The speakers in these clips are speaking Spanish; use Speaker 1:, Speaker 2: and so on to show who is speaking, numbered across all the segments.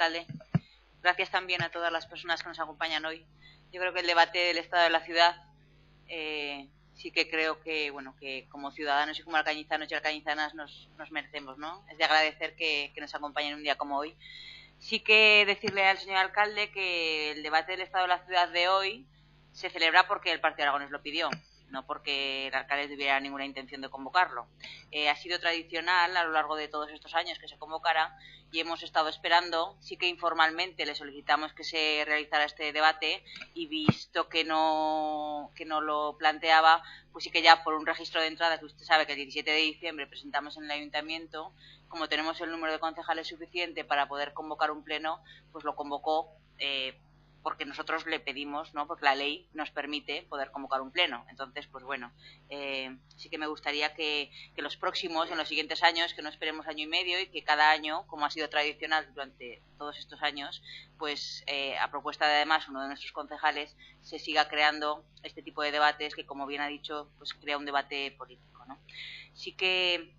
Speaker 1: alcalde. Gracias también a todas las personas que nos acompañan hoy. Yo creo que el debate del estado de la ciudad sí que creo que, bueno, que como ciudadanos y como alcañizanos y alcañizanas nos merecemos, ¿no? Es de agradecer que nos acompañen un día como hoy. Sí que decirle al señor alcalde que el debate del estado de la ciudad de hoy se celebra porque el Partido Aragonés lo pidió, no porque el alcalde tuviera ninguna intención de convocarlo. Ha sido tradicional a lo largo de todos estos años que se convocara y hemos estado esperando. Sí que informalmente le solicitamos que se realizara este debate y visto que no lo planteaba, pues sí que ya por un registro de entrada, que usted sabe que el 17 de diciembre presentamos en el ayuntamiento, como tenemos el número de concejales suficiente para poder convocar un pleno, pues lo convocó porque nosotros le pedimos, ¿no? Porque la ley nos permite poder convocar un pleno. Entonces, pues bueno, sí que me gustaría que los próximos, en los siguientes años, que no esperemos año y medio y que cada año, como ha sido tradicional durante todos estos años, pues a propuesta de además uno de nuestros concejales, se siga creando este tipo de debates que, como bien ha dicho, pues crea un debate político, ¿no? Sí que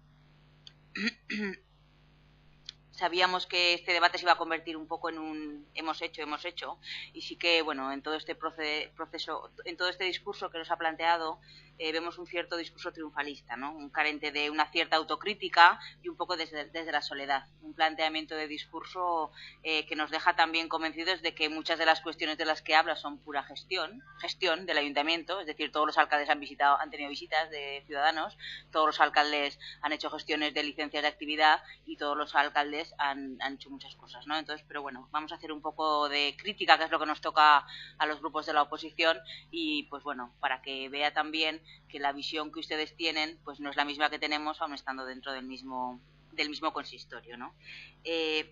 Speaker 1: sabíamos que este debate se iba a convertir un poco en un hemos hecho, y sí que, bueno, en todo este proceso, en todo este discurso que nos ha planteado, vemos un cierto discurso triunfalista, ¿no? Un carente de una cierta autocrítica y un poco desde la soledad. Un planteamiento de discurso que nos deja también convencidos de que muchas de las cuestiones de las que habla son pura gestión del ayuntamiento, es decir, todos los alcaldes han tenido visitas de ciudadanos, todos los alcaldes han hecho gestiones de licencias de actividad y todos los alcaldes han hecho muchas cosas, ¿no? Entonces, pero bueno, vamos a hacer un poco de crítica, que es lo que nos toca a los grupos de la oposición, y pues bueno, para que vea también que la visión que ustedes tienen pues no es la misma que tenemos, aun estando dentro del mismo consistorio, ¿no?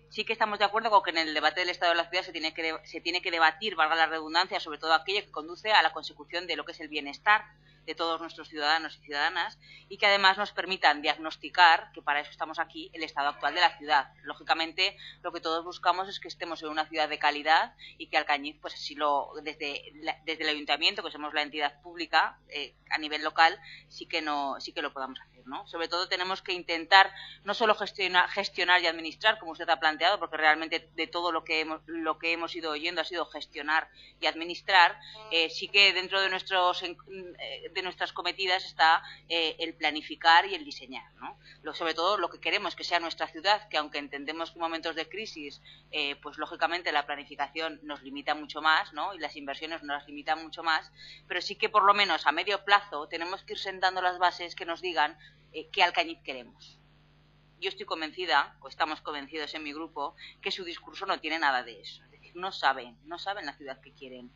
Speaker 1: Sí que estamos de acuerdo con que en el debate del estado de la ciudad se tiene que debatir, valga la redundancia, sobre todo aquello que conduce a la consecución de lo que es el bienestar de todos nuestros ciudadanos y ciudadanas, y que además nos permitan diagnosticar, que para eso estamos aquí, el estado actual de la ciudad. Lógicamente, lo que todos buscamos es que estemos en una ciudad de calidad y que Alcañiz, pues así desde el ayuntamiento, que somos la entidad pública a nivel local, sí que lo podamos hacer, ¿no? Sobre todo tenemos que intentar no solo gestionar y administrar, como usted ha planteado, porque realmente de todo lo que hemos ido oyendo ha sido gestionar y administrar. Sí que dentro de nuestras cometidas está el planificar y el diseñar, ¿no? Sobre todo lo que queremos que sea nuestra ciudad, que aunque entendemos que en momentos de crisis, pues lógicamente la planificación nos limita mucho más, ¿no? Y las inversiones nos las limitan mucho más, pero sí que por lo menos a medio plazo tenemos que ir sentando las bases que nos digan qué Alcañiz queremos. Yo estoy convencida, o estamos convencidos en mi grupo, que su discurso no tiene nada de eso. No saben la ciudad que quieren.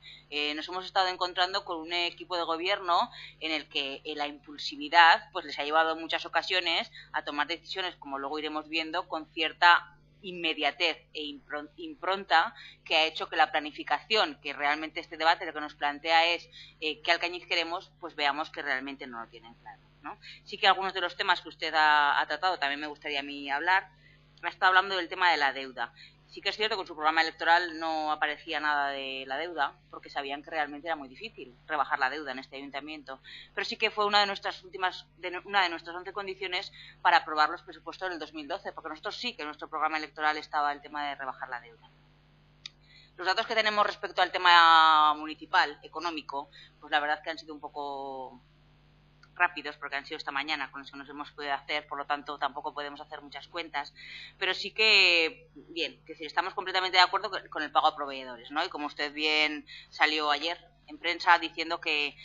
Speaker 1: Nos hemos estado encontrando con un equipo de gobierno en el que la impulsividad pues les ha llevado en muchas ocasiones a tomar decisiones, como luego iremos viendo, con cierta inmediatez e impronta, que ha hecho que la planificación, que realmente este debate lo que nos plantea es qué Alcañiz queremos, pues veamos que realmente no lo tienen claro, ¿no? Sí que algunos de los temas que usted ha tratado también me gustaría a mí hablar. Ha estado hablando del tema de la deuda. Sí que es cierto que en su programa electoral no aparecía nada de la deuda, porque sabían que realmente era muy difícil rebajar la deuda en este ayuntamiento. Pero sí que fue una de nuestras 11 condiciones para aprobar los presupuestos del 2012, porque nosotros sí que en nuestro programa electoral estaba el tema de rebajar la deuda. Los datos que tenemos respecto al tema municipal, económico, pues la verdad es que han sido un poco rápidos, porque han sido esta mañana con los que nos hemos podido hacer, por lo tanto tampoco podemos hacer muchas cuentas, pero sí que, bien, es decir, estamos completamente de acuerdo con el pago a proveedores, ¿no? Y como usted bien salió ayer en prensa diciendo que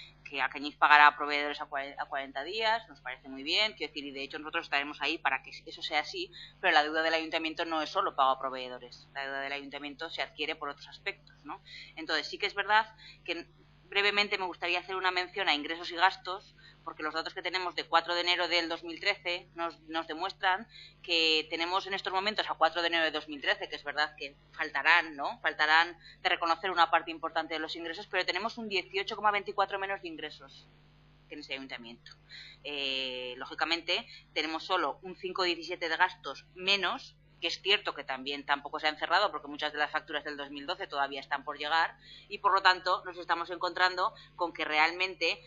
Speaker 1: Alcañiz pagará a proveedores a 40 días, nos parece muy bien, quiero decir, y de hecho nosotros estaremos ahí para que eso sea así, pero la deuda del ayuntamiento no es solo pago a proveedores, la deuda del ayuntamiento se adquiere por otros aspectos, ¿no? Entonces sí que es verdad que brevemente me gustaría hacer una mención a ingresos y gastos, porque los datos que tenemos de 4 de enero del 2013 nos demuestran que tenemos en estos momentos a 4 de enero de 2013, que es verdad que faltarán de reconocer una parte importante de los ingresos, pero tenemos un 18,24 menos de ingresos que en ese ayuntamiento. Lógicamente, tenemos solo un 5,17 de gastos menos, que es cierto que también tampoco se han cerrado porque muchas de las facturas del 2012 todavía están por llegar, y por lo tanto nos estamos encontrando con que realmente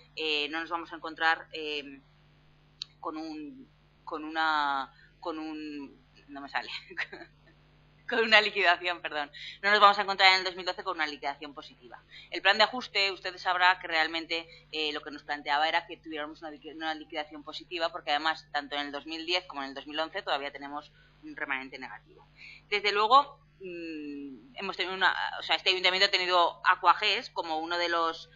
Speaker 1: no nos vamos a encontrar no me sale con una liquidación, perdón. No nos vamos a encontrar en el 2012 con una liquidación positiva. El plan de ajuste, ustedes sabrán que realmente lo que nos planteaba era que tuviéramos una liquidación positiva, porque además, tanto en el 2010 como en el 2011 todavía tenemos un remanente negativo. Desde luego, hemos tenido este ayuntamiento ha tenido Aquages como uno de los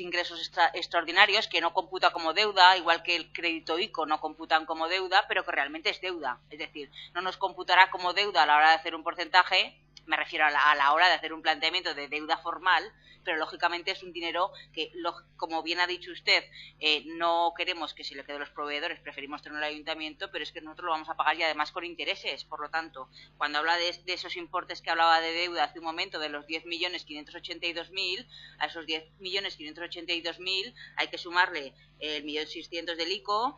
Speaker 1: ingresos extraordinarios, que no computa como deuda, igual que el crédito ICO no computan como deuda, pero que realmente es deuda. Es decir, no nos computará como deuda a la hora de hacer un porcentaje, me refiero a la hora de hacer un planteamiento de deuda formal, pero lógicamente es un dinero que, como bien ha dicho usted, no queremos que se le quede a los proveedores, preferimos tenerlo en el ayuntamiento, pero es que nosotros lo vamos a pagar y además con intereses. Por lo tanto, cuando habla de esos importes que hablaba de deuda hace un momento, de los 10.582.000, a esos 10.582.000 hay que sumarle el 1.600.000 del ICO,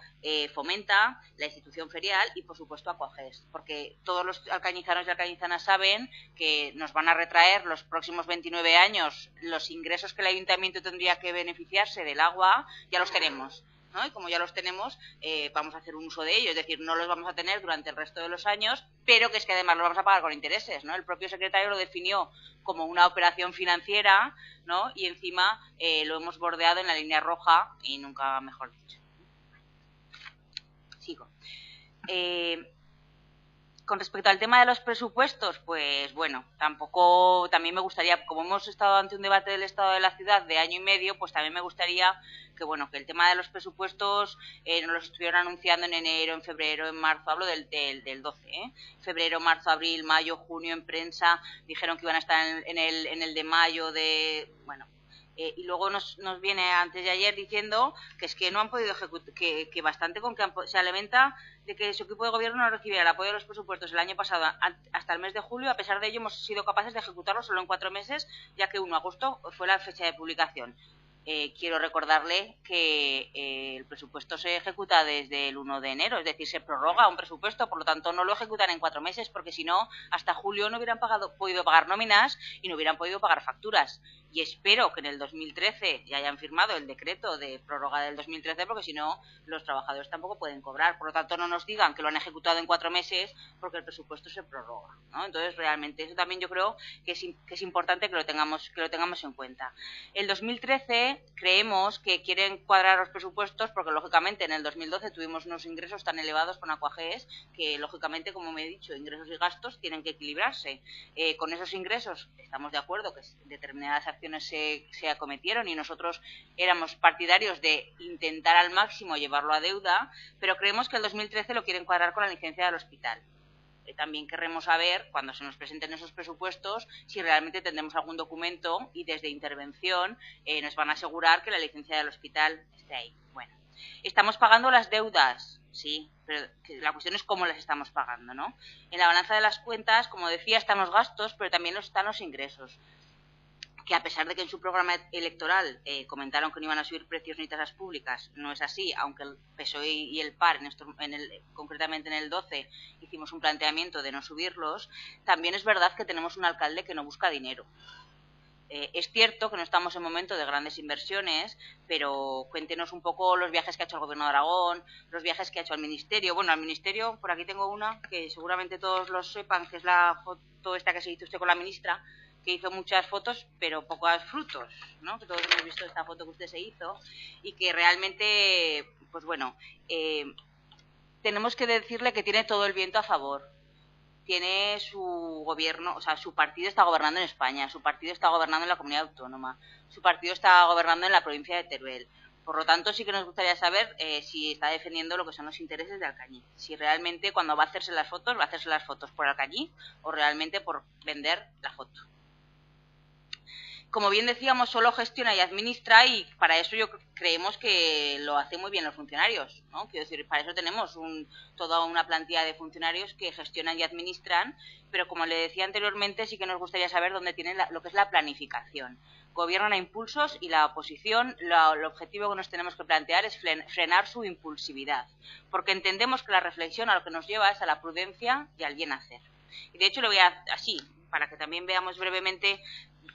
Speaker 1: Fomenta, la institución ferial y, por supuesto, Aquages, porque todos los alcañizanos y alcañizanas saben que nos van a retraer los próximos 29 años los ingresos que el ayuntamiento tendría que beneficiarse del agua, ya los tenemos, ¿no? Y como ya los tenemos, vamos a hacer un uso de ellos, es decir, no los vamos a tener durante el resto de los años, pero que es que además los vamos a pagar con intereses, ¿no? El propio secretario lo definió como una operación financiera, ¿no? Y encima lo hemos bordeado en la línea roja y nunca mejor dicho. Sigo. Con respecto al tema de los presupuestos, pues bueno, también me gustaría, como hemos estado ante un debate del estado de la ciudad de año y medio, pues también me gustaría que, bueno, que el tema de los presupuestos nos los estuvieran anunciando en enero, en febrero, en marzo, hablo del 12, febrero, marzo, abril, mayo, junio en prensa, dijeron que iban a estar en el de mayo bueno. Y luego nos viene antes de ayer diciendo que es que no han podido ejecutar, que bastante con que se alimenta de que su equipo de gobierno no recibía el apoyo de los presupuestos el año pasado hasta el mes de julio. A pesar de ello, hemos sido capaces de ejecutarlo solo en 4 meses, ya que 1 de agosto fue la fecha de publicación. Quiero recordarle que el presupuesto se ejecuta desde el 1 de enero, es decir, se prorroga un presupuesto, por lo tanto no lo ejecutan en 4 meses, porque si no, hasta julio no hubieran podido pagar nóminas y no hubieran podido pagar facturas. Y espero que en el 2013 ya hayan firmado el decreto de prórroga del 2013, porque si no, los trabajadores tampoco pueden cobrar. Por lo tanto, no nos digan que lo han ejecutado en 4 meses porque el presupuesto se prorroga, ¿no? Entonces, realmente, eso también yo creo que es importante que lo tengamos en cuenta. El 2013 creemos que quieren cuadrar los presupuestos porque, lógicamente, en el 2012 tuvimos unos ingresos tan elevados con Aquages que, lógicamente, como me he dicho, ingresos y gastos tienen que equilibrarse. Con esos ingresos estamos de acuerdo que determinadas acciones se acometieron y nosotros éramos partidarios de intentar al máximo llevarlo a deuda, pero creemos que el 2013 lo quieren cuadrar con la licencia del hospital. También querremos saber, cuando se nos presenten esos presupuestos, si realmente tendremos algún documento y desde intervención nos van a asegurar que la licencia del hospital esté ahí. Bueno, estamos pagando las deudas, sí, pero la cuestión es cómo las estamos pagando, ¿no? En la balanza de las cuentas, como decía, están los gastos, pero también están los ingresos, que a pesar de que en su programa electoral comentaron que no iban a subir precios ni tasas públicas, no es así, aunque el PSOE y el PAR, concretamente en el 12, hicimos un planteamiento de no subirlos, también es verdad que tenemos un alcalde que no busca dinero. Es cierto que no estamos en momento de grandes inversiones, pero cuéntenos un poco los viajes que ha hecho el Gobierno de Aragón, los viajes que ha hecho al Ministerio. Bueno, al Ministerio, por aquí tengo una que seguramente todos lo sepan, que es la foto esta que se hizo usted con la ministra, que hizo muchas fotos, pero pocos frutos, ¿no? Que todos hemos visto esta foto que usted se hizo y que realmente, pues bueno, tenemos que decirle que tiene todo el viento a favor. Tiene su gobierno, o sea, su partido está gobernando en España, su partido está gobernando en la comunidad autónoma, su partido está gobernando en la provincia de Teruel. Por lo tanto, sí que nos gustaría saber si está defendiendo lo que son los intereses de Alcañiz. Si realmente cuando va a hacerse las fotos por Alcañiz o realmente por vender la foto. Como bien decíamos, solo gestiona y administra, y para eso creemos que lo hacen muy bien los funcionarios, ¿no? Quiero decir, para eso tenemos toda una plantilla de funcionarios que gestionan y administran, pero como le decía anteriormente, sí que nos gustaría saber dónde tienen lo que es la planificación. Gobiernan a impulsos y la oposición, el objetivo que nos tenemos que plantear es frenar su impulsividad, porque entendemos que la reflexión a lo que nos lleva es a la prudencia y al bien hacer. Y de hecho lo voy así, para que también veamos brevemente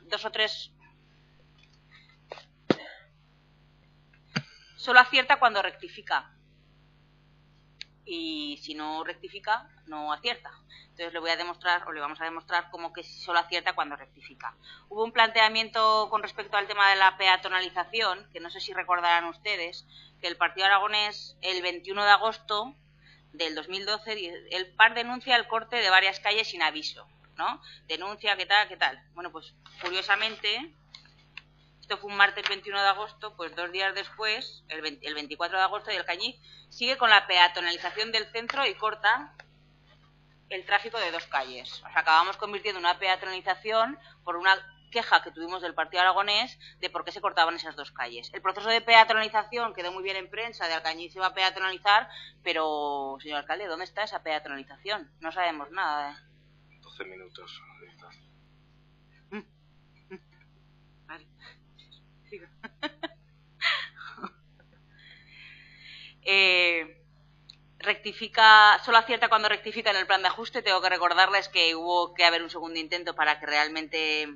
Speaker 1: 2 o 3. Solo acierta cuando rectifica. y si no rectifica, no acierta. Entonces le voy a demostrar, o le vamos a demostrar, como que solo acierta cuando rectifica. Hubo un planteamiento con respecto al tema de la peatonalización, que no sé si recordarán ustedes, que el Partido Aragonés, el 21 de agosto del 2012, el PAR denuncia el corte de varias calles sin aviso, ¿no? Denuncia, ¿qué tal, qué tal? Bueno, pues curiosamente, esto fue un martes 21 de agosto, pues 2 días después, el 24 de agosto, del Cañiz sigue con la peatonalización del centro y corta el tráfico de 2 calles. O sea, acabamos convirtiendo una peatonalización por una queja que tuvimos del Partido Aragonés de por qué se cortaban esas 2 calles. El proceso de peatonalización quedó muy bien en prensa, de Alcañiz se va a peatonalizar, pero, señor alcalde, ¿dónde está esa peatonalización? No sabemos nada.
Speaker 2: 12 minutos.
Speaker 1: Vale. Rectifica, solo acierta cuando rectifica en el plan de ajuste. Tengo que recordarles que hubo que haber un segundo intento para que realmente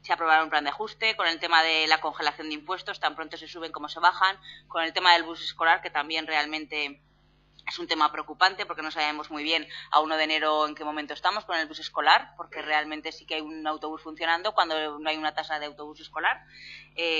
Speaker 1: se aprobara un plan de ajuste, con el tema de la congelación de impuestos, tan pronto se suben como se bajan, con el tema del bus escolar, que también realmente es un tema preocupante porque no sabemos muy bien a 1 de enero en qué momento estamos con el bus escolar, porque realmente sí que hay un autobús funcionando cuando no hay una tasa de autobús escolar.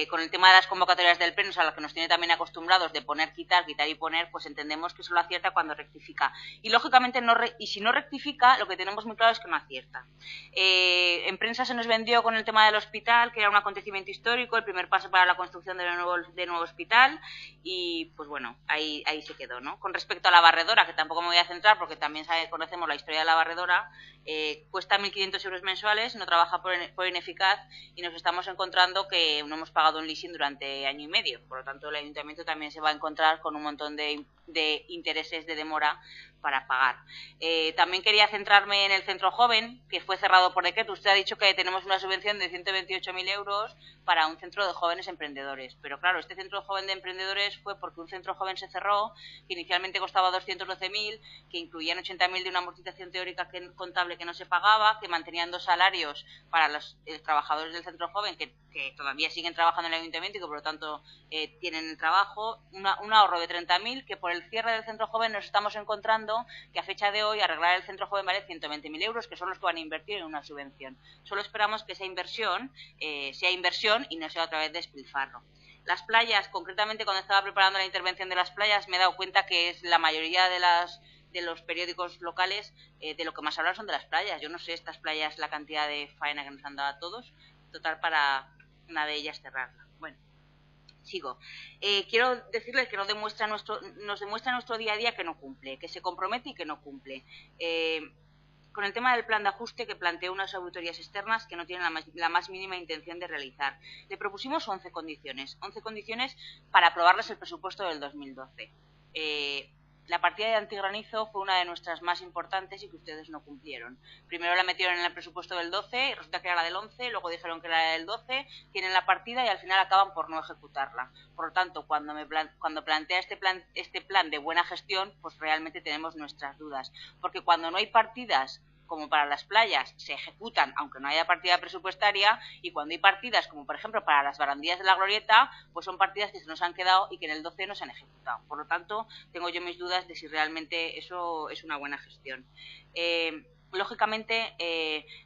Speaker 1: Con el tema de las convocatorias del Pleno, a las que nos tiene también acostumbrados de poner, quitar y poner, pues entendemos que solo acierta cuando rectifica. Y lógicamente, y si no rectifica, lo que tenemos muy claro es que no acierta. En prensa se nos vendió con el tema del hospital, que era un acontecimiento histórico, el primer paso para la construcción de nuevo hospital, y pues bueno, ahí se quedó, ¿no? Con respecto a la barredora, que tampoco me voy a centrar porque también conocemos la historia de la barredora, cuesta 1.500 euros mensuales, no trabaja por ineficaz y nos estamos encontrando que no hemos pagado un leasing durante año y medio. Por lo tanto, el ayuntamiento también se va a encontrar con un montón de intereses de demora para pagar. También quería centrarme en el centro joven, que fue cerrado por decreto. Usted ha dicho que tenemos una subvención de 128.000 euros para un centro de jóvenes emprendedores. Pero claro, este centro joven de emprendedores fue porque un centro joven se cerró, que inicialmente costaba 212.000, que incluían 80.000 de una amortización teórica contable que no se pagaba, que mantenían 2 salarios para los trabajadores del centro joven, que todavía siguen trabajando en el ayuntamiento y que por lo tanto tienen el trabajo, un ahorro de 30.000, que por el cierre del centro joven nos estamos encontrando que a fecha de hoy arreglar el centro joven vale 120.000 euros, que son los que van a invertir en una subvención. Solo esperamos que esa inversión sea inversión y no sea otra vez despilfarro. Las playas, concretamente cuando estaba preparando la intervención de las playas, me he dado cuenta que es la mayoría de los periódicos locales de lo que más hablan son de las playas. Yo no sé, estas playas, la cantidad de faena que nos han dado a todos, total para una de ellas cerrarla. Bueno, sigo. Quiero decirles que nos demuestra nuestro día a día que no cumple, que se compromete y que no cumple. Con el tema del plan de ajuste, que planteó unas auditorías externas que no tienen la más mínima intención de realizar. Le propusimos 11 condiciones para aprobarles el presupuesto del 2012. La partida de antigranizo fue una de nuestras más importantes y que ustedes no cumplieron. Primero la metieron en el presupuesto del 12 y resulta que era la del 11, luego dijeron que era la del 12, tienen la partida y al final acaban por no ejecutarla. Por lo tanto, cuando plantea este plan de buena gestión, pues realmente tenemos nuestras dudas. Porque cuando no hay partidas como para las playas, se ejecutan aunque no haya partida presupuestaria, y cuando hay partidas, como por ejemplo para las barandillas de la Glorieta, pues son partidas que se nos han quedado y que en el 12 no se han ejecutado. Por lo tanto, tengo yo mis dudas de si realmente eso es una buena gestión. Lógicamente,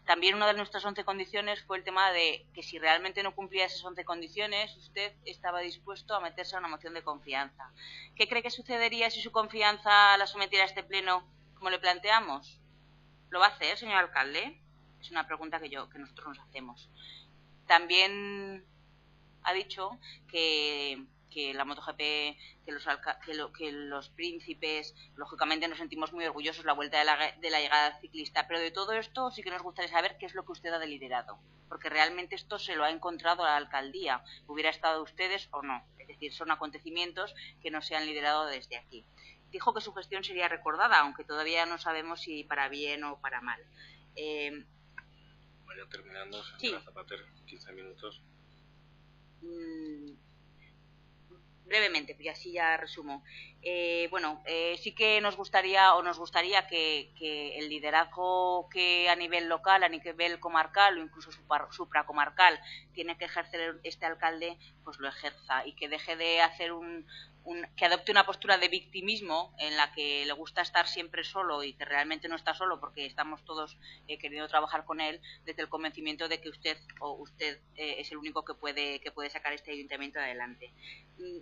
Speaker 1: también una de nuestras 11 condiciones fue el tema de que si realmente no cumplía esas 11 condiciones, usted estaba dispuesto a meterse a una moción de confianza. ¿Qué cree que sucedería si su confianza la sometiera a este pleno como le planteamos? ¿Lo va a hacer, señor alcalde? Es una pregunta que nosotros nos hacemos. También ha dicho que la MotoGP, que los príncipes, lógicamente nos sentimos muy orgullosos de la vuelta de la llegada ciclista, pero de todo esto sí que nos gustaría saber qué es lo que usted ha liderado, porque realmente esto se lo ha encontrado a la alcaldía, hubiera estado ustedes o no, es decir, son acontecimientos que no se han liderado desde aquí. Dijo que su gestión sería recordada, aunque todavía no sabemos si para bien o para mal.
Speaker 2: Vaya terminando, señora sí. Zapater, 15 minutos.
Speaker 1: Brevemente, porque así ya resumo. Sí que nos gustaría que el liderazgo que a nivel local, a nivel comarcal o incluso supracomarcal tiene que ejercer este alcalde, pues lo ejerza y que deje de hacer que adopte una postura de victimismo en la que le gusta estar siempre solo y que realmente no está solo porque estamos todos queriendo trabajar con él, desde el convencimiento de que usted es el único que puede sacar este ayuntamiento adelante.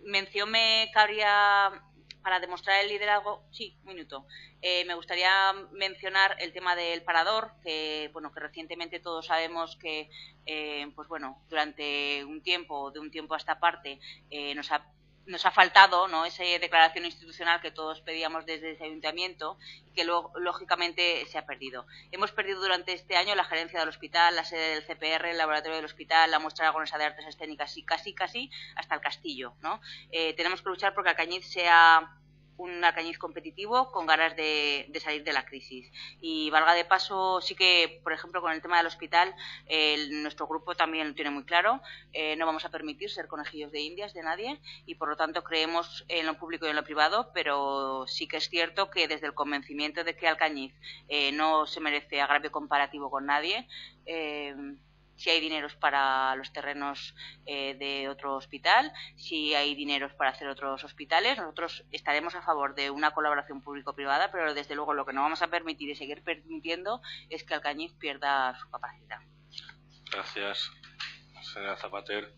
Speaker 1: Mención me cabría para demostrar el liderazgo. Sí, un minuto. Me gustaría mencionar el tema del parador, que recientemente todos sabemos que durante de un tiempo a esta parte, nos ha faltado, ¿no?, esa declaración institucional que todos pedíamos desde ese ayuntamiento y que luego, lógicamente, se ha perdido. Hemos perdido durante este año la gerencia del hospital, la sede del CPR, el laboratorio del hospital, la muestra aragonesa de artes escénicas y casi hasta el castillo, ¿no? Tenemos que luchar porque Alcañiz sea un Alcañiz competitivo con ganas de salir de la crisis. Y valga de paso, sí que, por ejemplo, con el tema del hospital, nuestro grupo también lo tiene muy claro. No vamos a permitir ser conejillos de indias de nadie y, por lo tanto, creemos en lo público y en lo privado, pero sí que es cierto que desde el convencimiento de que Alcañiz no se merece agravio comparativo con nadie, si hay dineros para los terrenos de otro hospital, si hay dineros para hacer otros hospitales, nosotros estaremos a favor de una colaboración público-privada, pero desde luego lo que no vamos a permitir y seguir permitiendo es que Alcañiz pierda su capacidad.
Speaker 2: Gracias, señora Zapater.